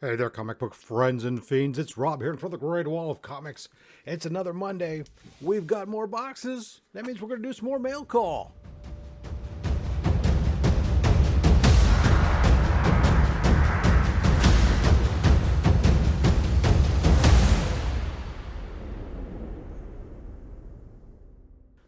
Hey there, comic book friends and fiends. It's Rob here for the Great Wall of Comics. It's another Monday. We've got more boxes. That means we're going to do some more mail call.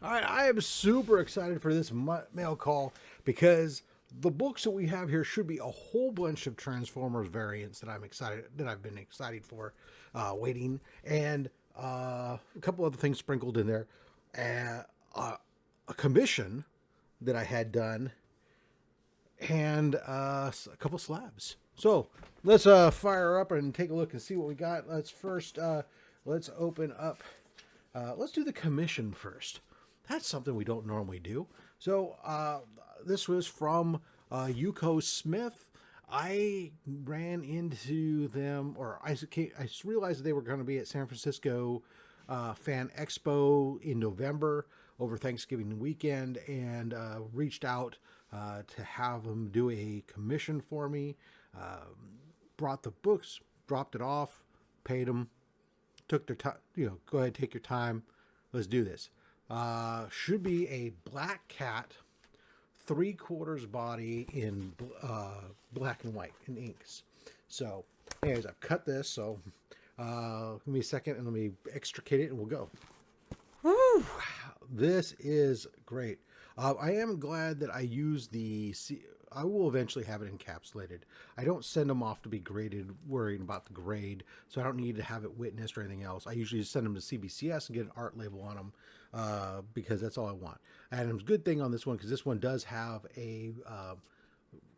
All right, I am super excited for this mail call because the books that we have here should be a whole bunch of Transformers variants that I've been excited for, waiting, and a couple other things sprinkled in there, a commission that I had done, and a couple slabs. So let's fire up and take a look and see what we got. Let's open up. Let's do the commission first. That's something we don't normally do. So this was from Uko Smith. I ran into them, or I realized that they were going to be at San Francisco Fan Expo in November over Thanksgiving weekend, and reached out to have them do a commission for me. Brought the books, dropped it off, paid them, took their time. Go ahead, take your time. Let's do this. Should be a black cat, 3/4 body in black and white in inks. So, anyways, I've cut this. So, give me a second and let me extricate it and we'll go. Woo! This is great. I am glad that I use I will eventually have it encapsulated. I don't send them off to be graded, worrying about the grade, so I don't need to have it witnessed or anything else. I usually just send them to CBCS and get an art label on them because that's all I want. And it's a good thing on this one because this one does have a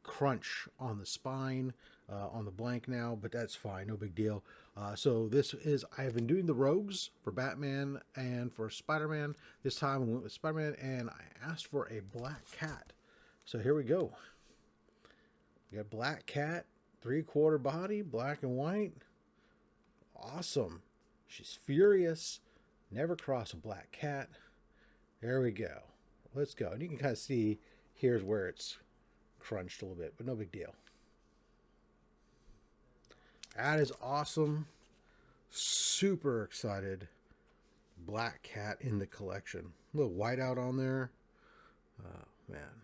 crunch on the spine on the blank now, but that's fine, no big deal. So I've been doing the rogues for Batman and for Spider-Man. This time I went with Spider-Man and I asked for a black cat. So here we go. We got black cat, 3/4 body, black and white. Awesome. She's furious. Never cross a black cat. There we go. Let's go. And you can kind of see here's where it's crunched a little bit, but no big deal. That is awesome. Super excited. Black cat in the collection. A little whiteout on there. Oh, man.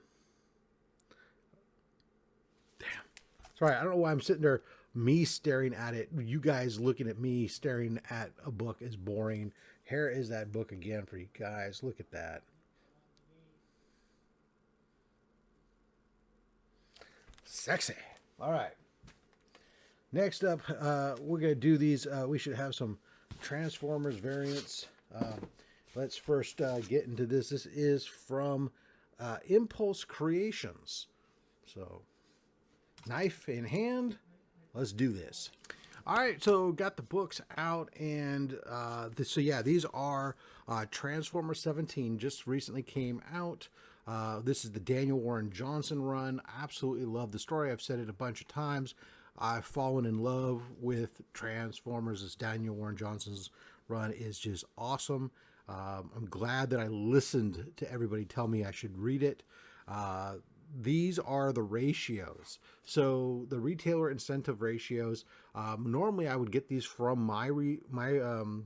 Damn. Sorry, I don't know why I'm sitting there, me staring at it. You guys looking at me staring at a book is boring. Here is that book again for you guys. Look at that. Sexy. All right. Next up, we're going to do these. We should have some Transformers variants. Let's first get into this. This is from Impulse Creations. So, knife in hand, let's do this. All right, so got the books out, and these are Transformers 17, just recently came out. This is the Daniel Warren Johnson run. Absolutely love the story. I've said it a bunch of times. I've fallen in love with Transformers. This Daniel Warren Johnson's run is just awesome. I'm glad that I listened to everybody tell me I should read it. These are the ratios. So the retailer incentive ratios, normally I would get these from my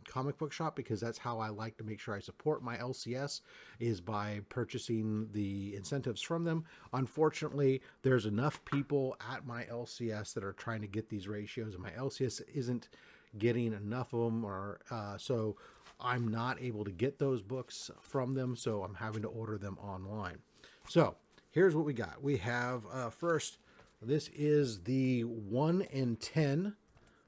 comic book shop because that's how I like to make sure I support my LCS, is by purchasing the incentives from them. Unfortunately, there's enough people at my LCS that are trying to get these ratios, and my LCS isn't getting enough of them, or so I'm not able to get those books from them, so I'm having to order them online. So here's what we got. We have first, this is the 1 in 10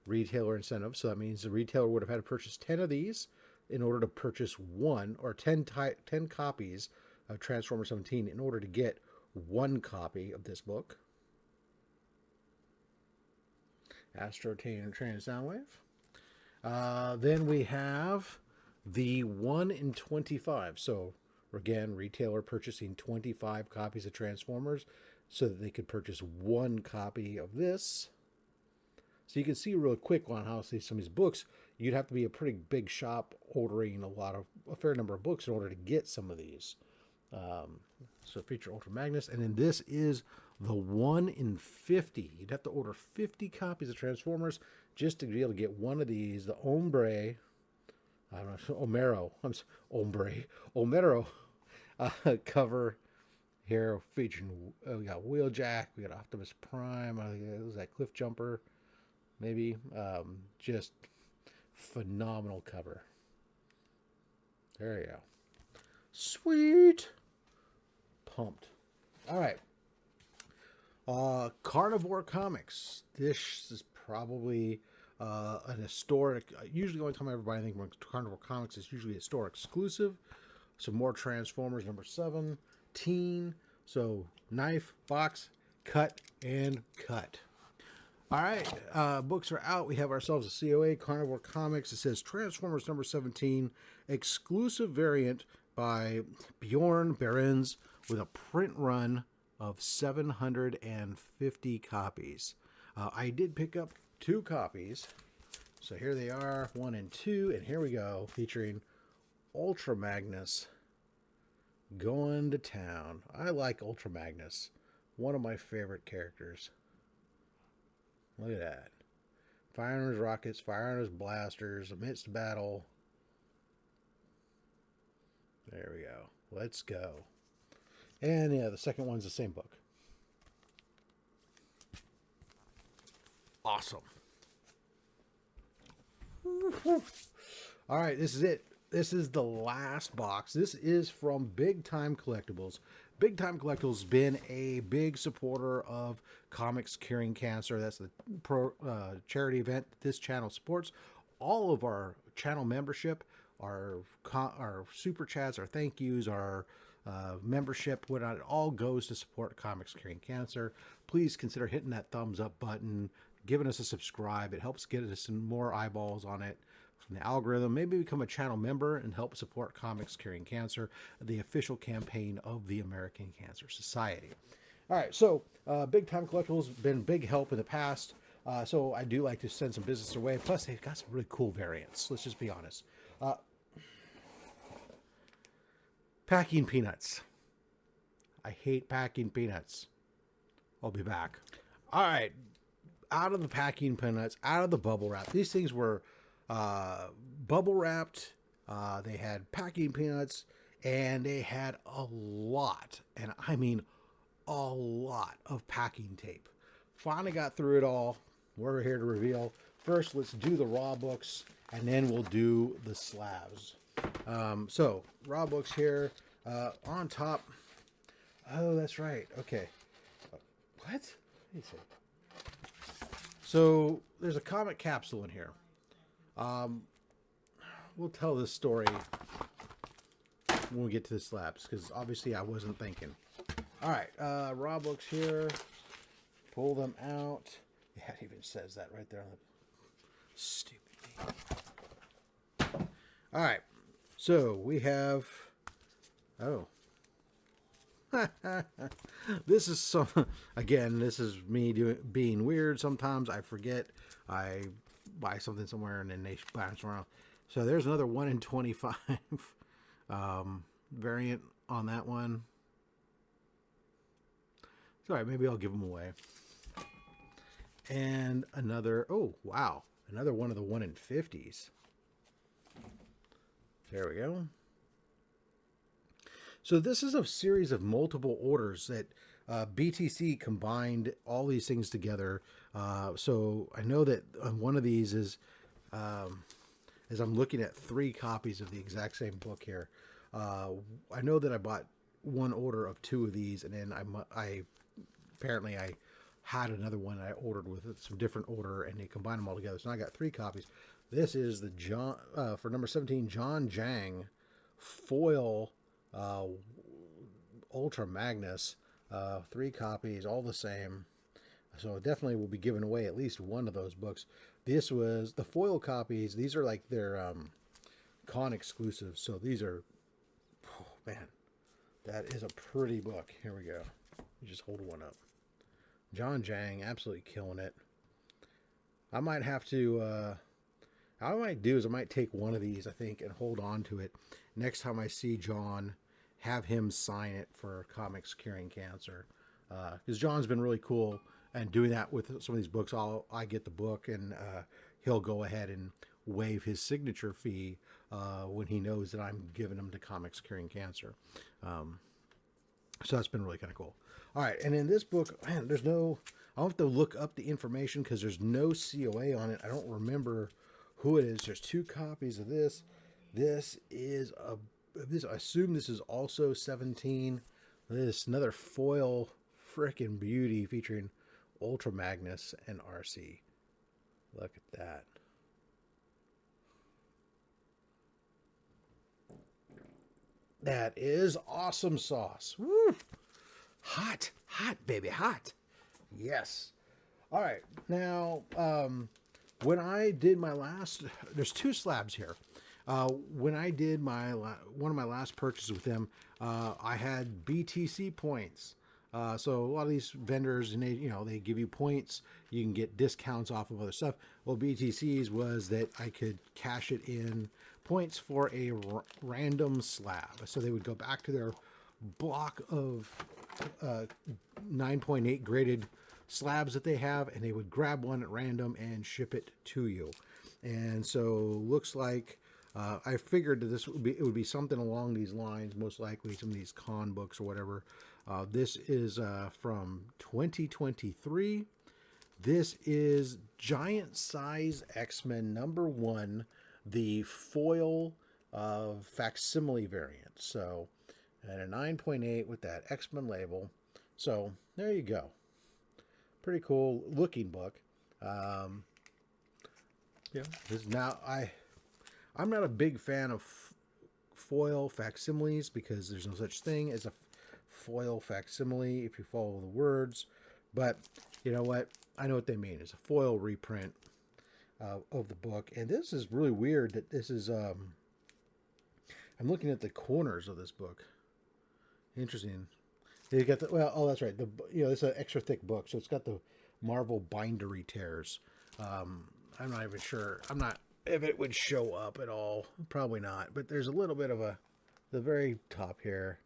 retailer incentive. So that means the retailer would have had to purchase 10 of these in order to purchase 10 copies of Transformers 17 in order to get 1 copy of this book. Astro Train and Soundwave. Then we have the 1 in 25. So again, retailer purchasing 25 copies of Transformers so that they could purchase 1 copy of this. So you can see real quick on how some of these books, you'd have to be a pretty big shop ordering a fair number of books in order to get some of these. So feature Ultra Magnus. And then this is the 1 in 50. You'd have to order 50 copies of Transformers just to be able to get one of these. The Ombre, I don't know, Omero, Omero cover here featuring, we got Wheeljack, we got Optimus Prime, was that Cliff Jumper, maybe. Just phenomenal cover. There you go. Sweet. Pumped. All right. Carnivore Comics. This is probably an historic. Usually, the only time I ever buy anything from Carnivore Comics is usually a store exclusive. Some more Transformers number 17. So knife, box, cut, and cut. All right, books are out. We have ourselves a COA, Carnivore Comics. It says Transformers number 17, exclusive variant by Bjorn Behrens with a print run of 750 copies. I did pick up 2 copies. So here they are, 1 and 2. And here we go, featuring Ultra Magnus going to town. I like Ultra Magnus. One of my favorite characters. Look at that. Firing his rockets, firing his blasters, amidst battle. There we go. Let's go. And yeah, the second one's the same book. Awesome. All right, this is it. This is the last box. This is from Big Time Collectibles. Big Time Collectibles has been a big supporter of Comics Curing Cancer. That's the charity event that this channel supports. All of our channel membership, our super chats, our thank yous, our membership, whatnot, it all goes to support Comics Curing Cancer. Please consider hitting that thumbs up button, giving us a subscribe. It helps get us some more eyeballs on it from the algorithm. Maybe become a channel member and help support Comics Curing Cancer, the official campaign of the American Cancer Society. All right, so Big Time Collectibles have been big help in the past. So I do like to send some business their way. Plus, they've got some really cool variants. Let's just be honest. Packing peanuts. I hate packing peanuts. I'll be back. All right. Out of the packing peanuts, out of the bubble wrap. These things were bubble wrapped. They had packing peanuts, and they had a lot, and I mean a lot of packing tape. Finally got through it all. We're here to reveal. First, let's do the raw books, and then we'll do the slabs. So raw books here. On top. Oh, that's right. Okay. What? Let me see. So there's a comic capsule in here. We'll tell this story when we get to the slabs, because obviously I wasn't thinking. All right, raw books here. Pull them out. Yeah, it even says that right there on the stupid thing. All right, so we have. Oh. This is some. Again, this is me being weird. Sometimes I forget. I buy something somewhere and then they bounce around. So there's another 1 in 25 variant on that one. It's all right. Maybe I'll give them away. And another. Oh wow! Another one of the 1 in 50s. There we go. So this is a series of multiple orders that BTC combined all these things together. So I know that one of these is, as I'm looking at 3 copies of the exact same book here. I know that I bought one order of 2 of these, and then I apparently I had another one I ordered with some different order, and they combined them all together. So I got 3 copies. This is the for number 17, John Jang foil. Ultra Magnus, 3 copies, all the same. So definitely will be giving away at least one of those books. This was the foil copies. These are like their con exclusives. So these are, oh man, that is a pretty book. Here we go. You just hold one up. John Jang, absolutely killing it. I might have to, what I might do is I might take one of these, I think, and hold on to it. Next time I see John, have him sign it for Comics Curing Cancer. because John's been really cool and doing that with some of these books. I get the book, and he'll go ahead and waive his signature fee when he knows that I'm giving him to Comics Curing Cancer. So that's been really kind of cool. All right, and in this book, man, there's no. I'll have to look up the information because there's no COA on it. I don't remember who it is. There's 2 copies of this. This is I assume this is also 17. This another foil frickin' beauty featuring Ultra Magnus and RC. Look at that. That is awesome sauce. Woo! Hot, baby, hot. Yes. All right. Now, when I did my last, there's 2 slabs here. When I did one of my last purchases with them, I had BTC points. So a lot of these vendors, and they give you points. You can get discounts off of other stuff. Well, BTC's was that I could cash it in points for a random slab. So they would go back to their block of 9.8 graded slabs that they have, and they would grab one at random and ship it to you. And so looks like I figured that it would be something along these lines, most likely some of these con books or whatever. This is from 2023. This is Giant Size X-Men #1, the foil facsimile variant. So, and a 9.8 with that X-Men label. So there you go. Pretty cool looking book. Yeah, this now I'm not a big fan of foil facsimiles because there's no such thing as a foil facsimile if you follow the words. But you know what? I know what they mean. It's a foil reprint of the book. And this is really weird that this is... I'm looking at the corners of this book. Interesting. You got the... Well, oh, that's right. It's an extra thick book. So it's got the Marvel bindery tears. I'm not even sure. I'm not... If it would show up at all. Probably not. But there's a little bit of the very top here.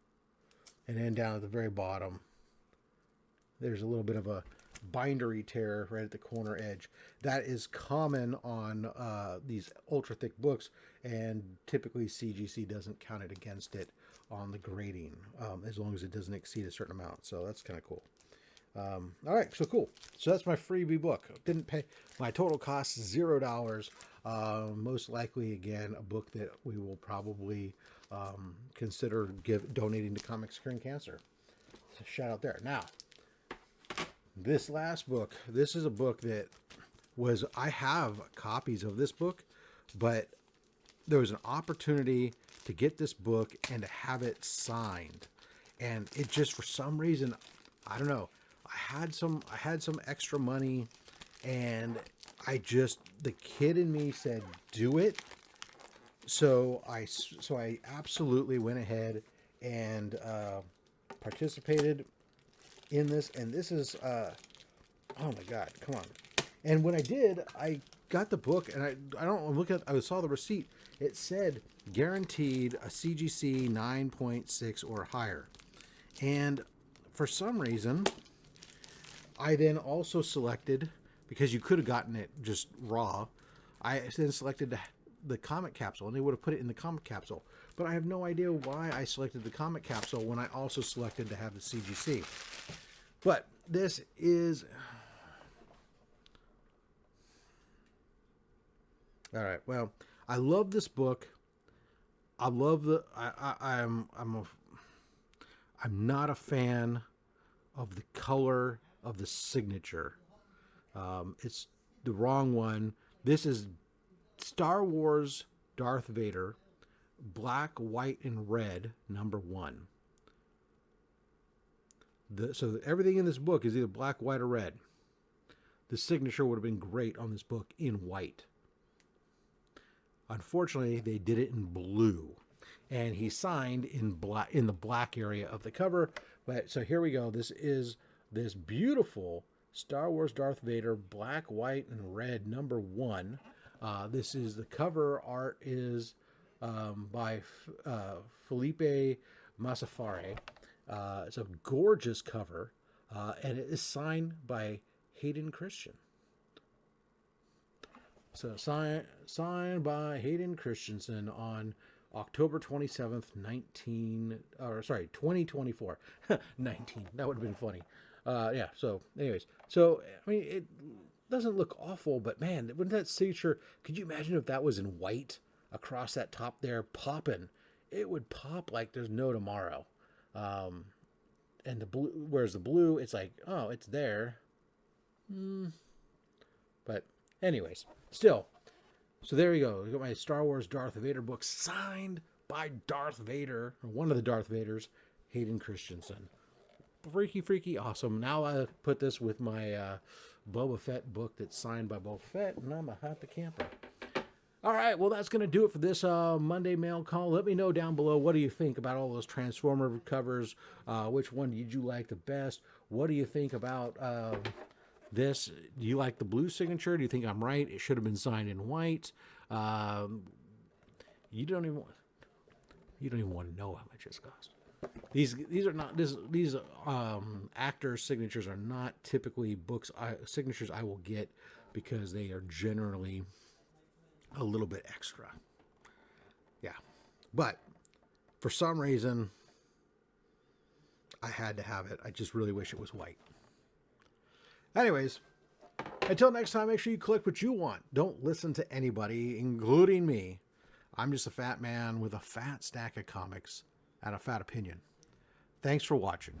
And then down at the very bottom, there's a little bit of a bindery tear right at the corner edge. That is common on these ultra thick books, and typically CGC doesn't count it against it on the grading, as long as it doesn't exceed a certain amount. So that's kind of cool. All right, so cool. So that's my freebie book. Didn't pay. My total cost $0. Most likely, again, a book that we will probably consider donating to Comics Curing Cancer. So shout out there. Now, this last book. This is a book that I have copies of this book, but there was an opportunity to get this book and to have it signed, and it just, for some reason, I don't know. I had some extra money, and the kid in me said, do it. So I absolutely went ahead and participated in this. And this is, oh my God, come on. And when I did, I got the book, and I saw the receipt. It said guaranteed a CGC 9.6 or higher. And for some reason, I then also selected, because you could have gotten it just raw, I then selected the comic capsule, and they would have put it in the comic capsule. But I have no idea why I selected the comic capsule when I also selected to have the CGC. But this is... All right, well, I love this book. I love I'm not a fan of the color of the signature. It's the wrong one. This is Star Wars Darth Vader, black, white, and red, #1. So everything in this book is either black, white, or red. The signature would have been great on this book in white. Unfortunately, they did it in blue, and he signed in black, in the black area of the cover. But so here we go. This is this beautiful Star Wars Darth Vader, black, white, and red, #1. This is the cover art is by Felipe Massafari. It's a gorgeous cover. and it is signed by Hayden Christian. So signed by Hayden Christensen on October 27th, 2024. 19. That would have been funny. Yeah, so anyways. So, I mean, it doesn't look awful, but man, wouldn't that signature, could you imagine if that was in white across that top there popping? It would pop like there's no tomorrow. And the blue, whereas the blue, it's like, oh, it's there. But anyways, still. So there you go. You got my Star Wars Darth Vader book signed by Darth Vader, or one of the Darth Vaders, Hayden Christensen. Freaky awesome. Now I put this with my Boba Fett book that's signed by Boba Fett, and I'm a happy camper. All right, well, that's going to do it for this Monday mail call. Let me know down below, what do you think about all those Transformer covers? Which one did you like the best? What do you think about this? Do you like the blue signature? Do you think I'm right? It should have been signed in white. You don't even want to know how much this cost. These are not these actors' signatures are not typically signatures I will get, because they are generally a little bit extra. Yeah, but for some reason I had to have it. I just really wish it was white. Anyways, until next time, make sure you collect what you want. Don't listen to anybody, including me. I'm just a fat man with a fat stack of comics and a fat opinion. Thanks for watching.